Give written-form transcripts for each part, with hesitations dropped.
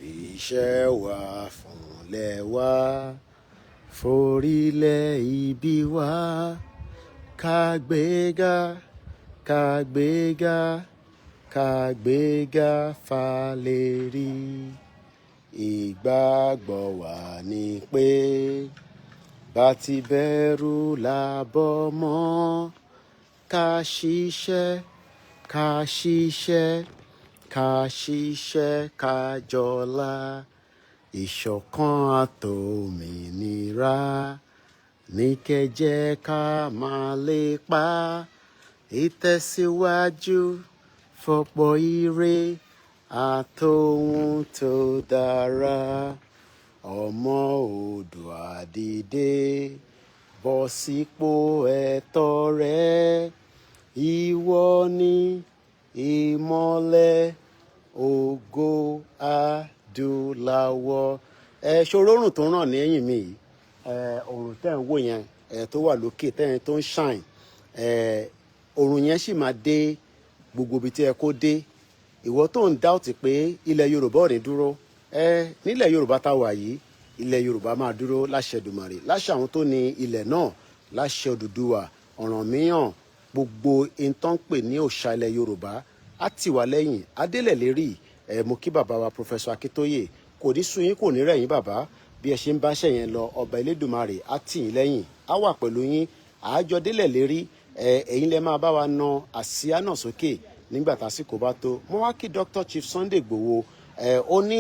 Iṣẹ́ wa fúnlẹ̀ wa, forílẹ̀ ibi wa, kàgbéga, kàgbéga, kàgbéga fàlérí. Ìgbàgbọ́ wa ni pé bá ti bẹ̀rù làbọ̀ mọ́, ká ṣiṣẹ́, ká ṣiṣẹ́, ká ṣiṣẹ́, ká jọlá. Ìṣọ̀kan àtòmìnira ní kẹ́jẹ́ ká máa lépa. Ìtẹ̀síwájú fọ̀pọ̀ ire àtòhun tó dára. Ọmọ Oòduà dìde, bọ́ sípò ẹ̀tọ́ rẹ. Ìwọ ni ìmọ́lẹ̀ ògo adúláwọ̀. Ṣòrórùn tó ràn ní ẹ̀yìn mi yìí, òrùn tẹ́ ń wò yẹn tó wà lókè tẹ́yìn tó ń shine, òrùn yẹn sì máa dé gbogbo ibi tí ẹ kó dé. Ìwọ tó ń dáùtì pé ilẹ̀ Yorùbá ò ní dúró, nílẹ̀ Yorùbá tá wà yìí, ilẹ̀ Yorùbá máa dúró láṣẹ Èdùmàrè, láṣẹ àwọn tó ní ilẹ̀ náà, láṣẹ Odùduwà, Ọ̀rànmíyàn, gbogbo ìtàn pè ní òòṣà ilẹ̀ Yorùbá á tì wá lẹ́yìn, adélẹ̀ lérí. Mo kí bàbá wa Professor Akíntóyè, kò ní sú yín, kò ní rẹ̀ yín bàbá, bí ẹ ṣe ń báṣẹ́ yẹn lọ, ọba Elédùmarè á tì yín lẹ́yìn, á wà pẹ̀lú yín, àájọ délẹ̀ lérí. Ẹ̀yin lẹ máa bá wa na àsíá náà sókè nígbà tásìkò bá tó. Mo wá kí Dr. Chief Sunday Igboho, ó ní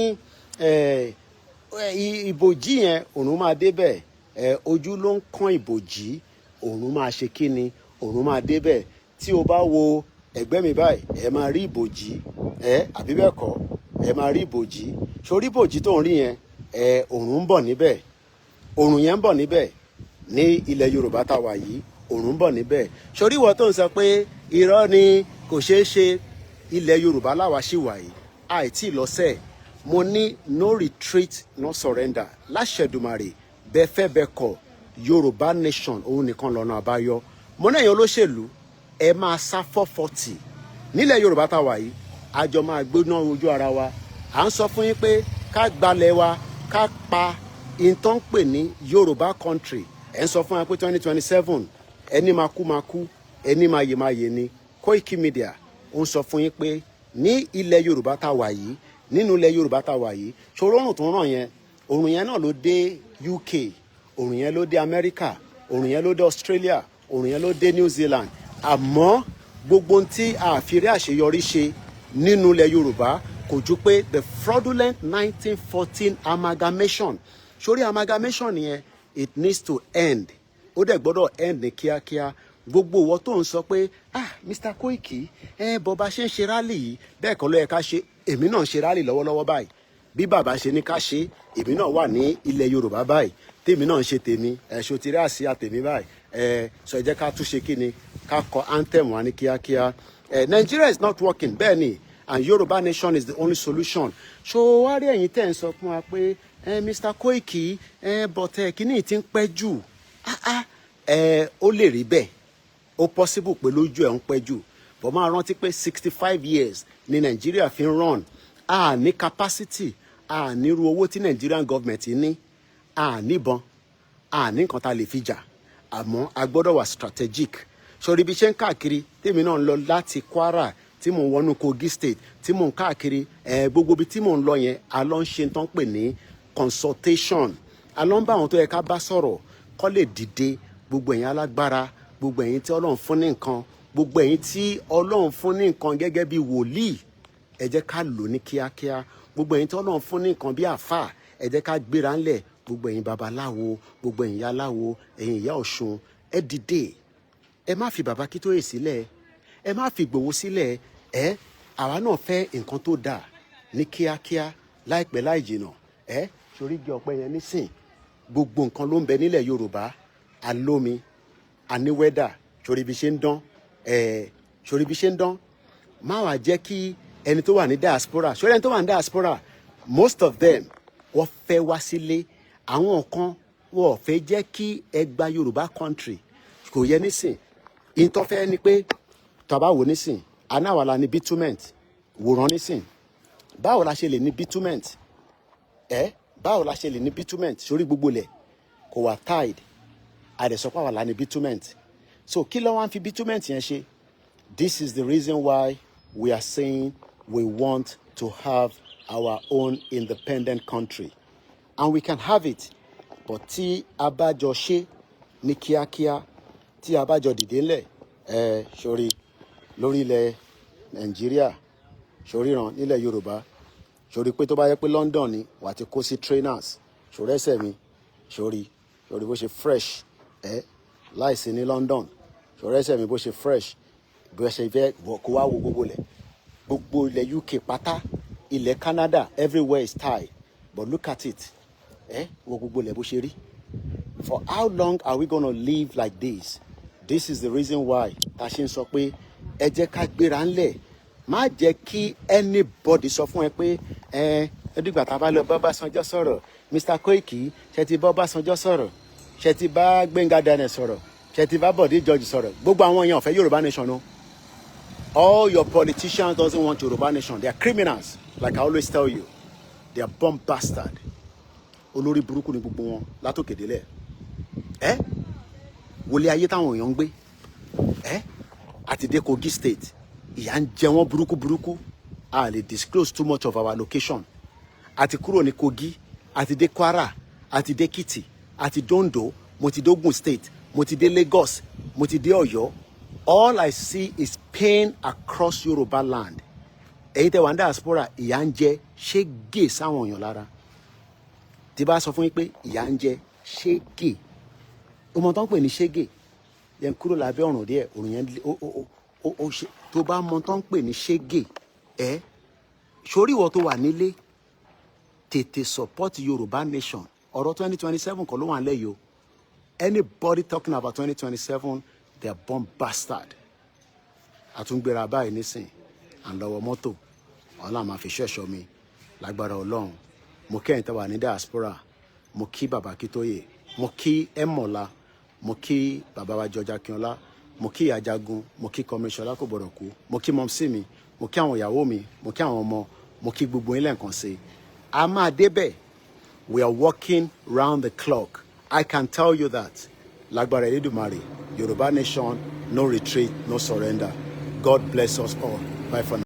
ìbòjì yẹn òun máa débẹ̀, ojú ló ń kán ìbòjì, òun máa ṣe kíni, òun máa débẹ̀. Tí o bá wo ẹ̀gbẹ́ mi báyìí, ẹ máa rí ìbòjì, àbí bẹ́ẹ̀ kọ́, ẹ máa rí ìbòjì. Sórí ìbòjì tó ń rí yẹn, òun ń bọ̀ níbẹ̀, òun yẹn ń bọ̀ níbẹ̀ ní ilẹ̀ Yorùbá tá wà yìí, òun ń bọ̀ níbẹ̀. Sórí ìwọ tó ń sọ pé irọ́ ni, kò ṣeé ṣe, ilẹ̀ Yorùbá láwa ṣì wà yìí, àìtí lọ́sẹ̀. Mo ní no retreat, no surrender. Láṣẹ Èdùmàrè, bẹ́ẹ̀ fẹ́ bẹ́ẹ̀ kọ̀, Yorùbá nation òun nìkan lọ́nà àbáyọ. Mo ní ẹ̀yin olóṣèlú, ẹ máa sá 440 nílẹ̀ Yorùbá tá wà yìí, àjọ máa gbóná ojú ara wa. À ń sọ fún yín pé ká gbalẹ̀ wa, ká pa ìtàn pè ní Yorùbá country. Ẹ ń sọ fún wa pé 2027 ẹni máa kú, ẹni máa yè ni. Koikimedia ó ń sọ fún yín pé ní ilẹ̀ Yorùbá tá wà yìí, nínú ilẹ̀ Yorùbá tá wà yìí, ṣòro òrùn tó ń ràn yẹn, òrùn yẹn náà ló dé UK, òrùn yẹn ló dé America, òrùn yẹn ló dé Australia, òrùn yẹn ló dé New Zealand. Àmọ́ gbogbo ohun tí a fi rí àṣeyọrí ṣe nínú ilẹ̀ Yorùbá kò ju pé the fraudulent 1914 amalgamation. Sórí amalgamation yẹn, it needs to end. Ó dẹ̀ gbọ́dọ̀ end ní kíákíá. Gbogbo ìwọ tó ń sọ pé Mr. Koiki, bọba ṣe ń ṣe rálì yìí, bẹ́ẹ̀ kọ́ ló yẹ ká ṣe. Èmi náà ń ṣe rálì lọ́wọ́lọ́wọ́ báyìí. Bí bàbá ṣe ní ká ṣe, èmi náà wà ní ilẹ̀ Yorùbá báyìí, tèmi náà ń ṣe tèmi, ẹ̀ṣọ́ ti rí àsíá tèmi báyìí. Sọ ẹ jẹ́ ká tún ṣe kí ni, ká kọ anthem wa ní kíákíá. Nigeria is not working, bẹ́ẹ̀ ni, and Yorùbá nation is the only solution. So wá rí ẹ̀yin tẹ́ ń sọ fún wa pé Mr. Koiki, but kíní ti ń pẹ́ jù. Ó lè rí bẹ́ẹ̀, ó possible pé lójú ẹ̀ ń pẹ́ jù, but máa rántí pé 65 years ni Nigeria fi ń run. A ní capacity, a ní irú owó tí Nigerian government ní, a níbọn, a ní nǹkan tá a lè fi jà, àmọ́ a gbọ́dọ̀ wà strategic. Sórí bí ṣe ń káàkiri, tèmi náà ń lọ láti Kwara, tí mò ń wọnú Kogi state, tí mò ń káàkiri, gbogbo ibi tí mò ń lọ yẹn, a lọ ń ṣe tán pè ní consultation. A lọ ń bá àwọn tó yẹ ká bá sọ̀rọ̀ kó lè dìde. Gbogbo ẹ̀yin alágbára, gbogbo ẹ̀yin tí Ọlọ́run fún ní nǹkan, gbogbo ẹ̀yin tí Ọlọ́run fún ní nǹkan gẹ́gẹ́ bí wòlíì, ẹ jẹ́ ká lò ní kíákíá. Gbogbo ẹ̀yin tí Ọlọ́run fún ní nǹkan bí àfáà, ẹ jẹ́ ká gbéra ńlẹ̀. Gbogbo ẹ̀yin babaláwo, gbogbo ẹ̀yin aláwo, ẹ̀yin ìyá Ọ̀ṣun, ẹ dìde. Ẹ má fi bàbá Akíntóyè sílẹ̀, ẹ má fi Ìgbòho sílẹ̀. Àwa náà fẹ́ nǹkan tó dáa ní kíákíá, láìpẹ́ láì jìnà. Sórí igi ọ̀pẹ yẹn nísìn, gbogbo nǹkan ló ń bẹ nílẹ̀ Yorùbá. Alómi, aníwẹ́dà, sórí bí ṣe ń dán, sórí bí ṣe ń dán. Má wàá jẹ́ kí ẹni tó wà ní diaspora, sórí ẹni tó wà ní diaspora, most of them wọ́n fẹ́ wá sílé. Àwọn kan wọ́n fẹ́ jẹ́ kí ẹ gba Yorùbá country. Kò yẹ nísìn, ìtọ́ fẹ́ ni pé tàbá wò nísìn, anáwàlá ní bitument, wòran nísìn. Báwo la ṣe lè ní bitument báwo la ṣe lè ní bitument sórí gbogbo ilẹ̀ kò wá tide àdẹ̀sọ́pá wà lá ní bitument so kí ló wá ń fi bitument yẹn ṣe. This is the reason why we are saying we want to have our own independent country and we can have it but tí a bá jọ ṣe ní kíákíá tí a bá jọ dìde ńlẹ̀ sórí lórí ilẹ̀ Nàìjíríà sórí ràn nílẹ̀ Yorùbá sórí pé tó bá yẹ pé London ni wà á ti kó sí trainers sórí ẹsẹ̀ mi sórí bó ṣe fresh láìsí ní London sórí ẹsẹ̀ mi bó ṣe fresh bó ṣe fẹ́ kó wá wo gbogbo ilẹ̀ UK pátá ilẹ̀ Canada everywhere is tied but look at it wo gbogbo ilẹ̀ bó ṣe rí. For how long are we gonna live like this? This is the reason why ta ṣe ń sọ pé ẹ jẹ́ ká gbéra ńlẹ̀ má jẹ́ kí anybody sọ fún ẹ pé ẹdígbà tá a bá lọ bá Ọbásanjọ́ sọ̀rọ̀ Mr. Koiki ṣe ti bá Ọbásanjọ́ sọ̀rọ̀ ṣe ti bá Gbẹ́ngà Daniel sọ̀rọ̀ ṣe ti bá Bọ̀dé George sọ̀rọ̀ gbogbo àwọn èèyàn ò fẹ́ Yorùbá nation o. All your politicians doesn't want Yoruba nation. They are criminals, like I always tell you. They are bomb bastard. Olórí burúkú ni gbogbo wọn látòkè délẹ̀. Wọlé ayé táwọn èèyàn ń gbé. Àti dé Kogi state. Ìyà ń jẹ wọ́n burúkú. A lè disclose too much of our location. Àti kúrò ní Kogi, àti dé Kwara, àti dé Ekiti, àti dé Ondo, mo ti dé Ogun state, mo ti dé Lagos, mo ti dé Ọ̀yọ́. All I see is pain across Yoruba land. Èyí tẹ́ wà ní diaspora ìyà ń jẹ ṣégè sáwọn èèyàn lára. Tí bá sọ fún yín pé ìyà ń jẹ ṣégè. Ọmọ tó ń pè ní ṣégè. Yẹn kúrò lábẹ́ ọ̀run díẹ̀, ọ̀run yẹn ó ṣe tó bá mọ tó ń pè ní ṣégè. Sórí ìwọ tó wà nílé tètè support Yoruba nation. Ọ̀rọ̀ 2027 kọ́ ló wà nílẹ̀ yìí o. Anybody talking about 2027 they are bomb bastard. Àtúngbèrà báyìí nísìn à ń lọ́wọ́ mọ́tò ọlọ́run máa fi ṣẹ̀ṣọ́ mi lágbára ọlọ́run. Mo kẹ́yìn tó wà ní diaspora mo kí bàbá Kítóyè mo kí Ẹ̀mọ̀lá mo kí bàbá wa George Akínọlá mo kí Ajagun mo kí Kọ́míṣọlá kò gbọ́dọ̀ kú mo kí mọ́mísì mi mo kí àwọn ìyàwó mi mo kí àwọn ọmọ mo kí gbogbo yín lẹ́ẹ̀kan sí. A máa débẹ̀. We are working round the clock. I can tell you that. Lágbára Elédùmarè, Yoruba nation, no retreat, no surrender. God bless us all. Bye for now.